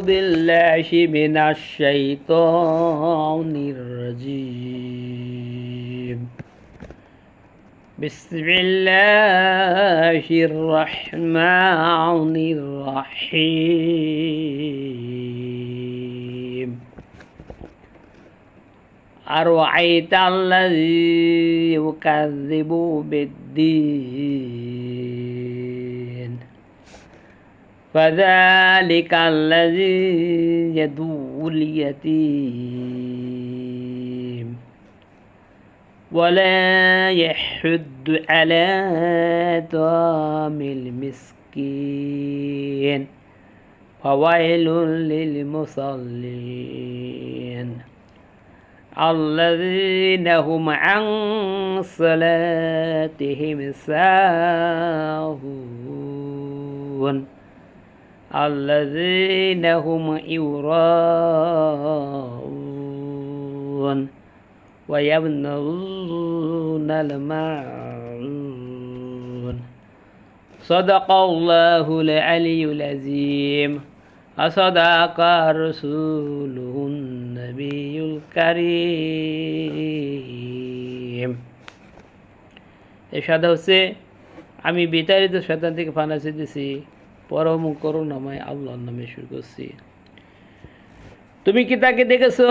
بالله من الشيطان الرجيم. بسم الله الرحمن الرحيم. أرأيت الذي يكذب بالدين فذلك الذي يدعو اليتيم ولا يحض على طعام المسكين فويل للمصلين الذين هم عن صلاتهم ساهون الذين هم يراءون ويمنعون الماعون. صدق الله العلي العظيم وصدق رسوله النبي الكريم. এরশাদ হচ্ছে, আমি বিতাড়িত শয়তান থেকে পানা চাইতেছি, পরম করুণাময় আল্লাহর নামে শুরু করছি। তুমি কি তাকে দেখেছো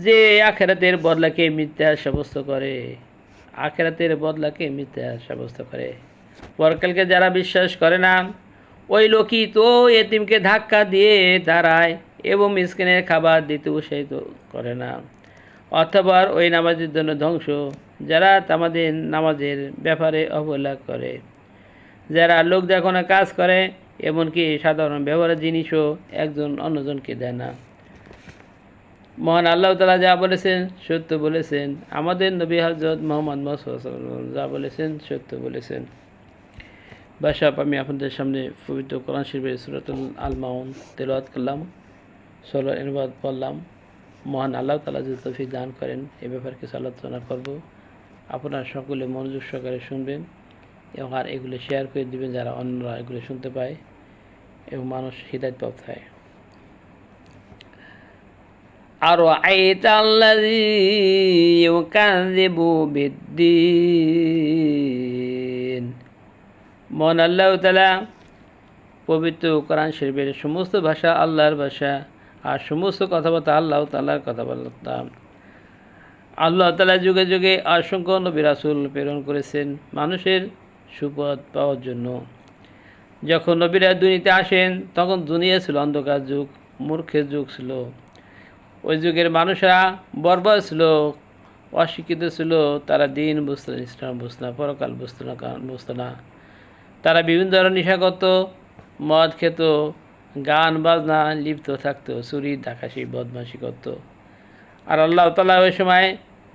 যে আখেরাতের বদলাকে মিথ্যা সাব্যস্ত করে? আখেরাতের বদলাকে মিথ্যা সাব্যস্ত করে। পরকালকে যারা বিশ্বাস করে না, ওই লোকই তো এতিমকে ধাক্কা দিয়ে দাঁড়ায় এবং মিসকিনের খাবার দিতে উৎসাহিত করে না। অথবা ওই নামাজের জন্য ধ্বংস, যারা আমাদের নামাজের ব্যাপারে অবহেলা করে, যারা লোক দেখানো কাজ করে, এমনকি সাধারণ ব্যবহারের জিনিসও একজন অন্যজনকে দেয় না। মহান আল্লাহ তাআলা যা বলেছেন সত্য বলেছেন, আমাদের নবী হযরত মুহাম্মদ যা বলেছেন সত্য বলেছেন। বাসাব আমি আপনাদের সামনে পবিত্র কোরআন শরীফের সূরাতুল আল মাউন তেলাওয়াত করলাম, সূরার অনুবাদ পড়লাম। মহান আল্লাহ তাআলা যদি তৌফিক দান করেন এ ব্যাপারে কিছু আলোচনা করব। আপনারা সকলে মনোযোগ সহকারে শুনবেন এবং আর এগুলো শেয়ার করে দিবেন যারা অন্যরা এগুলো শুনতে পায় এবং মানুষ হিদায়াত প্রাপ্ত হয়। أرأيت الذي يكذب بالدين। মহান আল্লাহ তাআলা পবিত্র কোরআন শরীফের সমস্ত ভাষা আল্লাহর ভাষা আর সমস্ত কথাবার্তা আল্লাহ তাআলার কথাবার্তা। আল্লাহ তাআলা যুগে যুগে অসংখ্য নবী রাসূল প্রেরণ করেছেন মানুষের সুপথ পাওয়ার জন্য। যখন নবীরা দুনিয়াতে আসেন তখন দুনিয়া ছিল অন্ধকার যুগ, মূর্খের যুগ ছিল। ওই যুগের মানুষরা বর্বর ছিল, অশিক্ষিত ছিল, তারা দিন বুঝতো না, ইসলাম বুঝতো না, পরকাল বুঝতো না। তারা বিভিন্ন ধরনের নেশা করত, মদ খেত, গান বাজনা লিপ্ত থাকতো, চুরি ডাকাতি বদমাশি করত। আর আল্লাহ তাআলা ওই সময়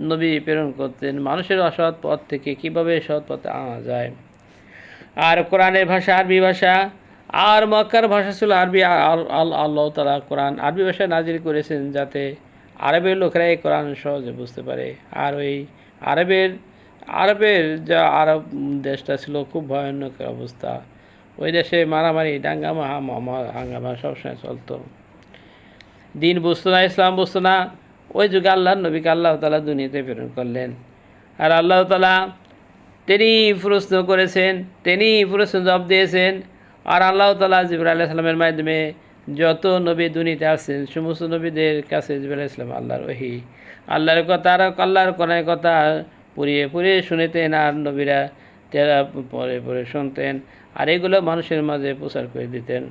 নবী প্রেরণ করতেন মানুষের অসৎ পথ থেকে কীভাবে সৎ পথে আনা যায়। আর কোরআনের ভাষা আরবি ভাষা, আর মক্কার ভাষা ছিল আরবি। আল্লাহ তাআলা কোরআন আরবি ভাষায় নাজিল করেছেন যাতে আরবের লোকেরা এই কোরআন সহজে বুঝতে পারে। আর ওই আরবের যা আরব দেশটা ছিল খুব ভয়ানক অবস্থা। ওই দেশে মারামারি হাঙ্গামা সবসময় চলতো। দিন বুঝতো না, ইসলাম বুঝতো না। ওই যুগে আল্লাহর নবীকে আল্লাহ তাআলা দুনিয়াতে প্রেরণ করলেন। আর আল্লাহ তাআলা তিনি প্রশ্ন করেছেন, তিনি প্রশ্ন জবাব দিয়েছেন। আর আল্লাহ তাআলা জিবরাইল আলাইহিস সালামের মাধ্যমে যত নবী দুনিয়াতে আসছেন সমস্ত নবীদের কাছে জিবরাইল আলাইহিস সালাম আল্লাহর ওহী, আল্লাহর কথা আর আল্লাহর কোরআনের কথা পড়িয়ে পড়িয়ে শুনতেন। আর নবীরা তারা পড়ে পড়ে শুনতেন আর এগুলো মানুষের মাঝে প্রচার করে দিতেন।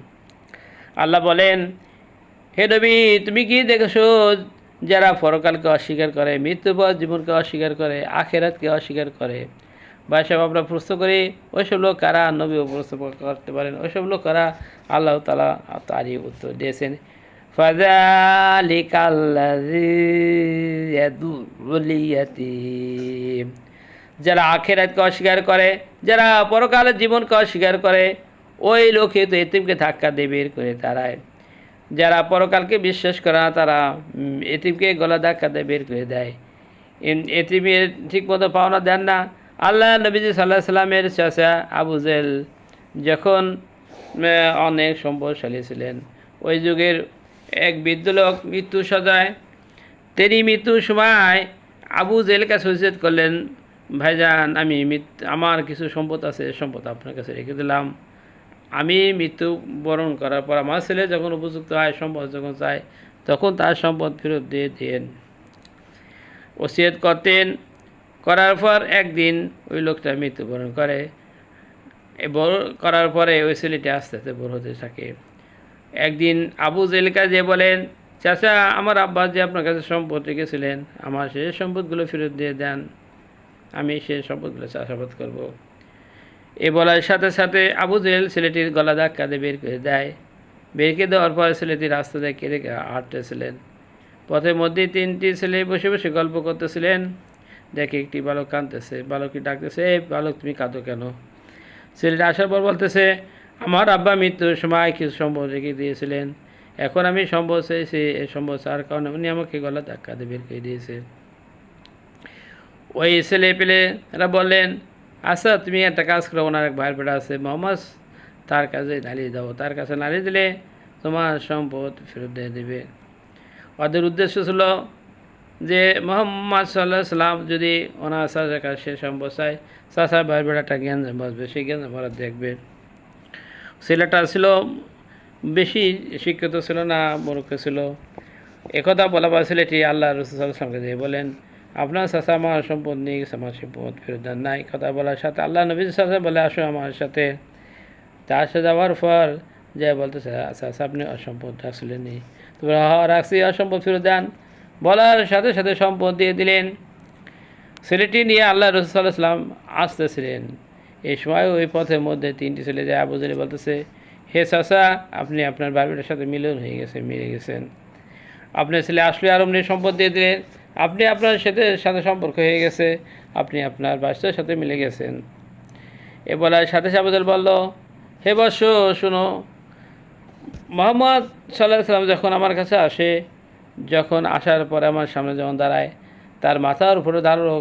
আল্লাহ বলেন, হে নবী তুমি কি দেখেছো যারা পরকালকে অস্বীকার করে, মৃত্যুপর জীবনকে অস্বীকার করে, আখিরাতকে অস্বীকার করে? ভাইসব আমরা প্রশ্ন করি ওইসব লোক কারা? নবীও প্রশ্ন করতে পারেন ওইসব লোক কারা? আল্লাহ তাআলা তারই উত্তর দিয়েছেন, ফাযালিকাল্লাযী ইয়াদুল ইয়াতীম। যারা আখিরাতকে অস্বীকার করে, যারা পরকালের জীবনকে অস্বীকার করে, ওই লোকে তো এতিমকে ধাক্কা দিয়ে বের করে তাড়ায়। যারা পরকালকে বিশ্বাস করে না তারা এতিমকে গলা ধাক্কা দিয়ে বের করে দেয়। এতিমের ঠিকমতো পাওনা দেন না। আল্লাহ নবীজি সাল্লাল্লাহু আলাইহি সাল্লামের চাচা আবু জেহেল যখন অনেক সম্পদশালী ছিলেন, ওই যুগের এক বৃদ্ধ লোক মৃত্যু সজায়। তিনি মৃত্যুর সময় আবু জেহেলের কাছে ওসিয়ত করলেন, ভাইজান, আমি আমার কিছু সম্পদ আছে, সম্পদ আপনার কাছে রেখে দিলাম। আমি মৃত্যু বরণ করার পর আমার ছেলে যখন উপযুক্ত হয়, সম্পদ যখন চায়, তখন তার সম্পদ ফেরত দিয়ে দেন। ওসিয়ত করতেন। করার পর একদিন ওই লোকটা মৃত্যুবরণ করে। বড় করার পরে ওই ছেলেটি আস্তে আস্তে বড় হতে থাকে। একদিন আবু জেহেল কাছে বলেন, চাচা, আমার আব্বা যে আপনার কাছে সম্পদ রেখেছিলেন, আমার সেই সম্পদগুলো ফেরত দিয়ে দেন, আমি সেই সম্পদগুলো চাষাবাদ করব। এ বলার সাথে সাথে আবু জেহেল ছেলেটির গলা ধাক্কা দিয়ে বের করে দেয়। বের করে দেওয়ার পর ছেলেটি রাস্তা দিয়ে কেঁদে হাঁটতেছিলেন। পথের মধ্যেই 3টি ছেলে বসে বসে গল্প করতেছিলেন। দেখে একটি বালক কাঁদতেছে। বালকটি ডাকতেছে, এই বালক, তুমি কাঁদো কেন? ছেলেটা আসার পর বলতেছে, আমার আব্বা মৃত্যুর সময় কিছু সম্পদ রেখে দিয়েছিলেন, এখন আমি সম্পদ চেয়েছি, এই সম্পদ চাওয়ার কারণে উনি আমাকে গলা ধাক্কা দিয়ে বের করে দিয়েছে। ওই ছেলে পেলে এরা বললেন, আচ্ছা, তুমি একটা কাজ করো, ওনার এক ভাইয়ের বেটা আছে মোহাম্মদ, তার কাছে নালিয়ে দাও, তার কাছে নালিয়ে দিলে তোমার সম্পদ ফেরত দিয়ে দেবে। ওদের উদ্দেশ্য ছিল যে মোহাম্মদ সাল্লাহ সাল্লাম যদি ওনার চাচার কাছে সে সম্পদ চায়, চাচার ভাইয়ের বেটাটা জ্ঞান বাঁচবে, সেই জ্ঞান ওরা দেখবে। ছেলেটা ছিল বেশি শিক্ষিত ছিল না, মূর্খ ছিল। একথা বলা পর ছেলেটি আল্লাহ রসুল সাল্লাল্লাহু আলাইহি ওয়াসাল্লামকে দিয়ে বলেন, আপনার চাচা আমার সম্পদ নিয়ে গেছে, আমার সম্পদ ফেরত দেন নাই। কথা বলার সাথে আল্লাহ নবী সাল্লাল্লাহু আলাইহি ওয়াসাল্লাম বলে, আসো আমার সাথে। তার সাথে যাওয়ার পর যে বলতেছে, আচ্ছা, আপনি অসম্পদ রাখছিলেন নি? তোমরা রাখছি, অসম্পদ ফেরত দেন। বলার সাথে সাথে সম্পদ দিয়ে দিলেন। ছেলেটি নিয়ে আল্লাহ রসুল সাল্লাল্লাহু আলাইহি ওয়াসাল্লাম আসতেছিলেন। এই সময় ওই পথের মধ্যে 3টি ছেলে যায়। আবু জেহেল বলতেছে, হে চাচা, আপনি আপনার বাড়িটার সাথে মিলন হয়ে গেছে, মিলে গেছেন। আপনার ছেলে আসলে আর অমনি সম্পদ দিয়ে দিলেন, আপনি আপনার সাথে সম্পর্ক হয়ে গেছে, আপনি আপনার বাচ্চার সাথে মিলে গেছেন। এ বলার সাথে সাথে আবু জেহেল বলল, হে বৎস, শুনো, মোহাম্মদ সাল্লাল্লাহু আলাইহি ওয়াসাল্লাম যখন আমার কাছে আসে, যখন আসার পরে আমার সামনে যখন দাঁড়ায়, তার মাথার উপরে দাঁড়ানো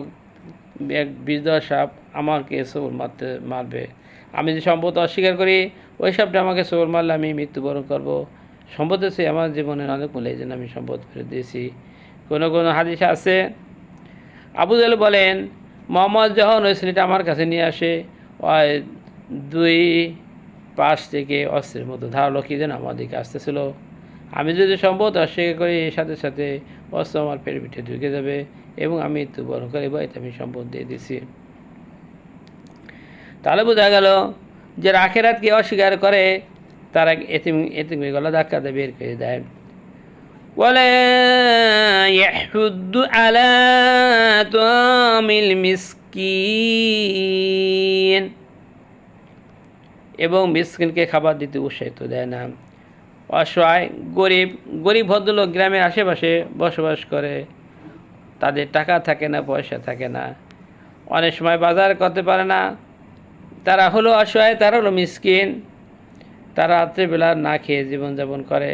এক বিষধর সাপ আমাকে সবল মারবে। আমি যে সম্পদ অস্বীকার করি, ওই সাপটা আমাকে সবল মারলে আমি মৃত্যুবরণ করব। সম্পদ আছে আমার জীবনের অনেক মূল্য, এই জন্য আমি সম্পদ ফেরত দিয়েছি। কোনো কোনো হাদিসে আছে। আবু জেহেল বলেন, মোহাম্মদ যখন ওই ছেলেটা আমার কাছে নিয়ে আসে, ওই 2 পাশ থেকে অস্ত্রের মতো ধারালো কি যেন আমার দিকে আসতেছিল। আমি যদি সম্পদ অস্বীকার করি, এর সাথে সাথে অস্ত্র আমার পেটের পিঠে ঢুকে যাবে এবং আমি মৃত্যুবরণ করি, এতে আমি সম্পদ দিয়ে দিছি। তাহলে বোঝা গেল যে আখিরাতকে অস্বীকার করে তারা এতিমের গলা ধাক্কা দিয়ে বের করে দেয়। ওয়ালা ইয়াহুদ্দু আলা তামিল মিসকিন, এবং মিসকিনকে খাবার দিতে উৎসাহিত দেয় না। অসহায় গরিব ভদ্রলোক গ্রামের আশেপাশে বসবাস করে, তাদের টাকা থাকে না, পয়সা থাকে না, অনেক সময় বাজার করতে পারে না, তারা হলো অসহায়, তারা হলো মিসকিন। তারা রাত্রিবেলা না খেয়ে জীবনযাপন করে।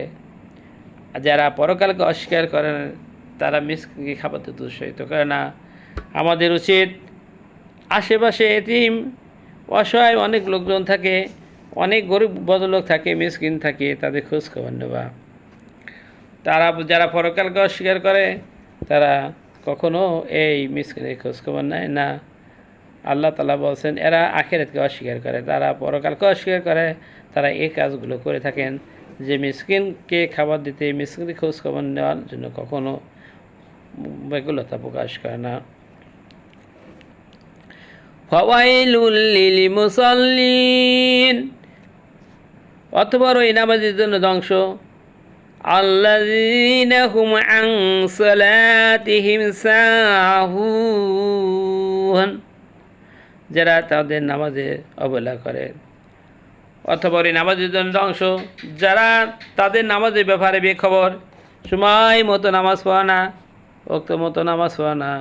যারা পরকালকে অস্বীকার করেন, তারা মিসকিনকে খাবার দিতে উৎসাহিত করে না। আমাদের উচিত আশেপাশে এতিম অসহায় অনেক লোকজন থাকে, অনেক গরিব ভদ্রলোক থাকে, মিসকিন থাকে, তাদের খোঁজ খবর নেওয়া। তারা যারা পরকালকে অস্বীকার করে, তারা কখনো এই মিসকিনের খোঁজ খবর নেয় না। আল্লাহ তাআলা বলছেন, এরা আখিরাতকে অস্বীকার করে, তারা পরকালকে অস্বীকার করে, তারা এই কাজগুলো করে থাকেন, যে মিসকিনকে খাবার দিতে, মিসকিনের খোঁজ খবর নেওয়ার জন্য কখনো ব্যাকুলতা প্রকাশ করে না। ফাওয়াইলুল লিল মুসাল্লিন, অতঃপর ওই নামাজের জন্য ধ্বংস। আল্লাযীনা হুম আন সালাতিহিম সাহুন, যারা তাদের নামাজে অবহেলা করে। অতঃপর এই নামাজের জন্য ধ্বংস, যারা তাদের নামাজের ব্যাপারে বেখবর, সময় মতো নামাজ পড়া না, ওক্ত মতো নামাজ পড়া না,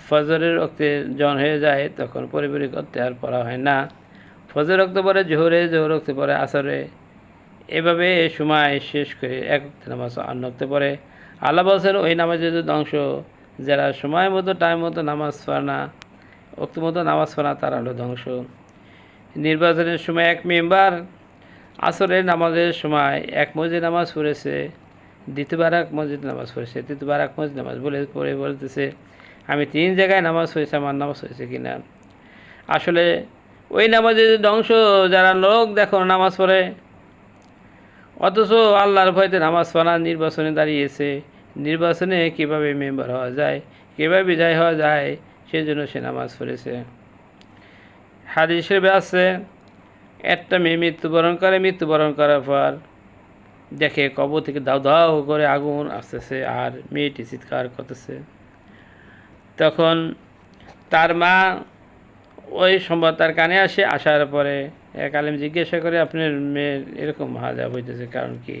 ফজরের রক্তে জন হয়ে যায় তখন পরিবারি করতে আর পড়া হয় না, ফজর রক্ত পরে জোহরে, জোহর রক্ত পরে আসরে, এভাবে সময় শেষ করে এক ওয়াক্ত নামাজ অন্য ওয়াক্তে পড়ে। আল্লাহ বলছেন, ওই নামাজের ধ্বংস, যারা সময় মতো টাইম মতো নামাজ পড়ে না, ওক্ত মতো নামাজ পড়ে না, তারা হলো ধ্বংস। নির্বাচনের সময় এক মেম্বার আসরের নামাজের সময় এক মসজিদে নামাজ পড়েছে, দ্বিতীয়বার এক মসজিদ নামাজ পড়েছে, তৃতীয়বার এক মসজিদ নামাজ পড়ে বলতেছে আমি 3 জায়গায় নামাজ পড়েছি, আমার নামাজ হয়েছে কিনা। আসলে ওই নামাজের ধ্বংস যারা লোক দেখো নামাজ পড়ে, অথচ আল্লাহর ভয়তে নামাজ পড়া নির্বাচনে দাঁড়িয়েছে, নির্বাচনে কীভাবে মেম্বার হওয়া যায়, কীভাবে বিজয় হওয়া যায়, সেজন্য সে নামাজ পড়েছে। হাদিস শরীফে আছে একটা মেয়ে মৃত্যুবরণ করার পর দেখে কবর থেকে দাউ দাউ করে আগুন আসতেছে আর মেয়েটি চিৎকার করতেছে। তখন তার মা ওই সম্ভব তার কানে আসার পরে এক আলেম জিজ্ঞাসা করে আপনার মেয়ের এরকম হাজাব হইতেছে কারণ কি।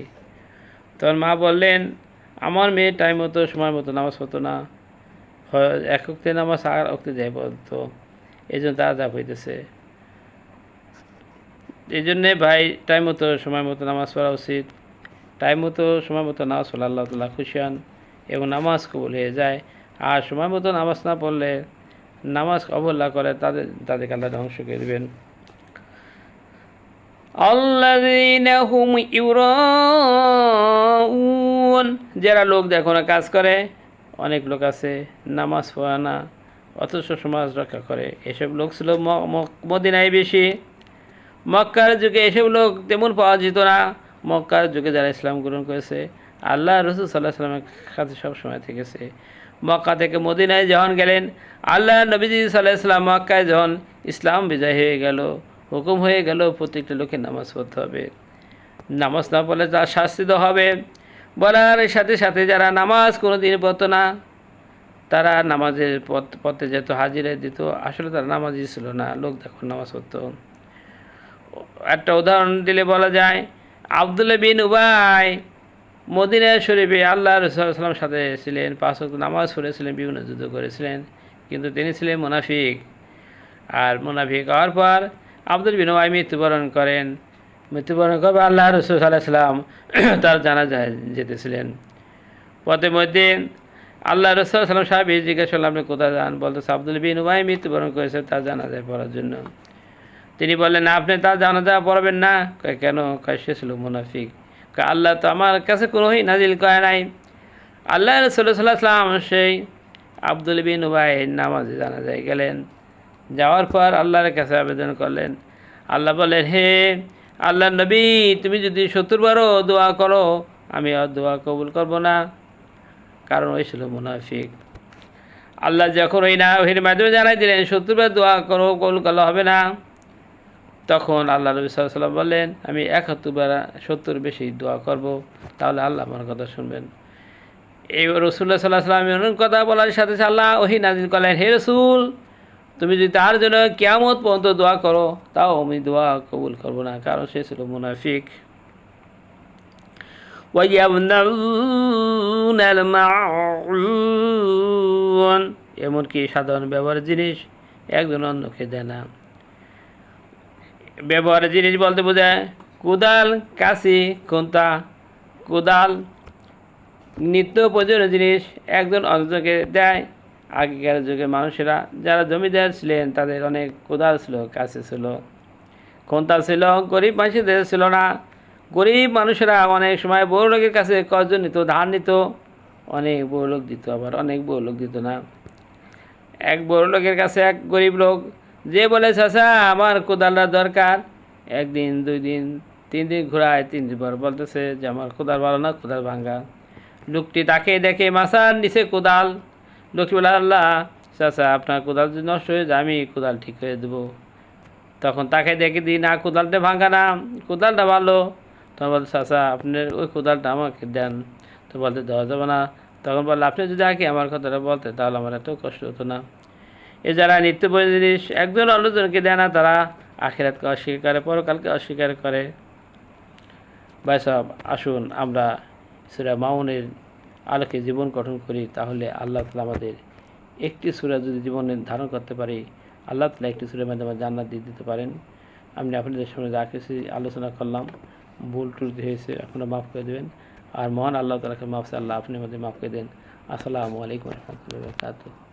তখন মা বললেন আমার মেয়ে টাইম মতো সময় মতো নামাজ পড়তো না, এক ওক্তে নামাজ আর ওক্তে যাই বলতো, এই জন্য তার হাজাব হইতেছে। এই জন্যে ভাই টাইম মতো সময় মতো নামাজ পড়া উচিত। টাইম মতো সময় মতো নামাজ পড়লে আল্লাহ তাআলা খুশি হন এবং নামাজ কবুল হয়ে যায়। আর সময় মতো নামাজ না পড়লে, নামাজ অবহেলা করে তাদেরকে আল্লাহ ধ্বংস করে দেবেন। আল্লাযীনা হুম ইউরাউন, যারা লোক দেখো না কাজ করে, অনেক লোক আছে নামাজ পড়ে না অথচ সমাজ রক্ষা করে। এসব লোক ছিল মদিনায় বেশি। মক্কার যুগে এসব লোক তেমন পাওয়া যেত না। মক্কার যুগে যারা ইসলাম গ্রহণ করেছে আল্লাহ রসুল সাল্লাল্লাহু আলাইহি ওয়াসাল্লামের কাছে সবসময় থেকেছে। মক্কা থেকে মদিনায় যখন গেলেন, আল্লাহ নবীজি সাল্লাল্লাহু আলাইহি ওয়াসাল্লাম মক্কায় যখন ইসলাম বিজয় হয়ে গেল, হুকুম হয়ে গেল প্রত্যেকটা লোকের নামাজ পড়তে হবে, নামাজ না পড়লে তার শাস্তি তো হবে। বলার সাথে সাথে যারা নামাজ কোনো দিন পড়তো না, তারা নামাজের পড়তে যেত, হাজিরা দিত, আসলে তারা নামাজই ছিল না, লোক দেখো নামাজ পড়তো। একটা উদাহরণ দিলে বলা যায়, আব্দুল্লাহ বিন উবাই মদিনা শরীফে আল্লাহ রাসূল সাল্লাল্লাহু আলাইহি ওয়াসাল্লামের সাথে ছিলেন, 5 ওয়াক্ত নামাজ পড়েছিলেন, বিভিন্ন যুদ্ধ করেছিলেন, কিন্তু তিনি ছিলেন মুনাফিক। আর মুনাফিক হওয়ার পর আব্দুল বিন উবাই মৃত্যুবরণ করেন আল্লাহ রাসূল সাল্লাল্লাহু আলাইহি ওয়াসাল্লাম তার জানাজায় যেতেছিলেন। পথে মধ্যে আল্লাহ রাসূল সাল্লাল্লাহু আলাইহি ওয়াসাল্লাম সাহাবী জিজ্ঞাসা করলেন আপনি কোথায় যান? বলতেছে আব্দুল বিন উবাই মৃত্যুবরণ করেছে তার জানাজায় পড়ার জন্য। তিনি বললেন আপনি তার জানাজা পড়াবেন না? কেন? সে ছিল মুনাফিক। আল্লাহ তো আমার কাছে কোনো নাজিল করে নাই। আল্লাহ রাসূল সাল্লাল্লাহু আলাইহি ওয়াসাল্লাম সেই আব্দুল বিন উবাই নামাজে জানাজায় গেলেন, যাওয়ার পর আল্লাহর কাছে আবেদন করলেন। আল্লাহ বললেন হে আল্লাহ নবী, তুমি যদি 70 বারও দোয়া করো আমি আর দোয়া কবুল করব না, কারণ ওই ছিল মুনাফিক। আল্লাহ যখন ওহির মাধ্যমে জানাই দিলেন 70 বার দোয়া করো কবুল করলে হবে না, তখন আল্লাহ নবী সাল্লাল্লাহু আলাইহি ওয়াসাল্লাম বললেন আমি 71 বার 70 বেশি দোয়া করব, তাহলে আল্লাহ আমার কথা শুনবেন। এই রাসূলুল্লাহ সাল্লাল্লাহু আলাইহি ওয়াসাল্লামের কথা বলার সাথে সাথে আল্লাহ ওহী নাযিল করলেন হে রাসূল, তুমি যদি তার জন্য কিয়ামত পর্যন্ত দোয়া করো তাও আমি দোয়া কবুল করব না, কারণ সে ছিল মুনাফিক। ওয়ায়ামনাউনাল মাউন, এমনকি সাধারণ ব্যবহারের জিনিস একজন অন্যকে দেয় না। ব্যবহারের জিনিস বলতে বোঝায় কোদাল, কাঁচি, খুন্তা। কোদাল নিত্য প্রয়োজনীয় জিনিস একজন অন্যকে দেয়। আগেকার যুগে মানুষেরা যারা জমিদার ছিলেন তাদের অনেক কোদাল ছিল, কাঁচি ছিল, খুন্তা ছিল। গরিব মানুষদের ছিল না। গরিব মানুষেরা অনেক সময় বড় লোকের কাছে কর্জ নিত, ধার নিত, অনেক বড় লোক দিত, আবার অনেক বড় লোক দিত না। এক বড় লোকের কাছে এক গরিব লোক যে বলে চাচা আমার কোদালটা দরকার, 1 দিন 2 দিন 3 দিন ঘোরায়, 3 দিন পর বলতেছে যে আমার কোদাল ভালো না, কোদাল ভাঙ্গা। লোকটি তাকে দেখে মাথার নিচে কোদাল। লোকটি বলে আল্লাহ চাচা আপনার কোদাল যদি নষ্ট হয়ে যায় আমি কোদাল ঠিক করে দেবো। তখন তাকে দেখে দিই না কোদালটা ভাঙ্গা না, কোদালটা ভালো। তখন বলতে চাচা আপনার ওই কোদালটা আমাকে দেন। তো বলতে দেওয়া যাবে না। তখন বললে আপনি যদি আগে আমার কথাটা বলতে তাহলে আমার এত কষ্ট হতো না। এ যারা নিত্য প্রয়োজনীয় জিনিস একজন অন্যজনকে দেয় না, তারা আখিরাতকে অস্বীকার করে, পরকালকে অস্বীকার করে। ভাই সাহেব আসুন আমরা সূরা মাউনের আলোকে জীবন গঠন করি, তাহলে আল্লাহ তাআলা আমাদের একটি সূরা যদি জীবনে ধারণ করতে পারি, আল্লাহ তাআলা একটি সূরার মাধ্যমে জান্নাত দিয়ে দিতে পারেন। আমি আপনাদের সামনে যা কিছু আলোচনা করলাম ভুল ত্রুটি হয়েছে আপনারা মাফ করে দেবেন। আর মহান আল্লাহ তাআলাকে মাফ চাই, আল্লাহ আপনি আমাদের মাফ করে দেন। আসসালামু আলাইকুম ওয়া রাহমাতুল্লাহি ওয়া বারাকাতুহু।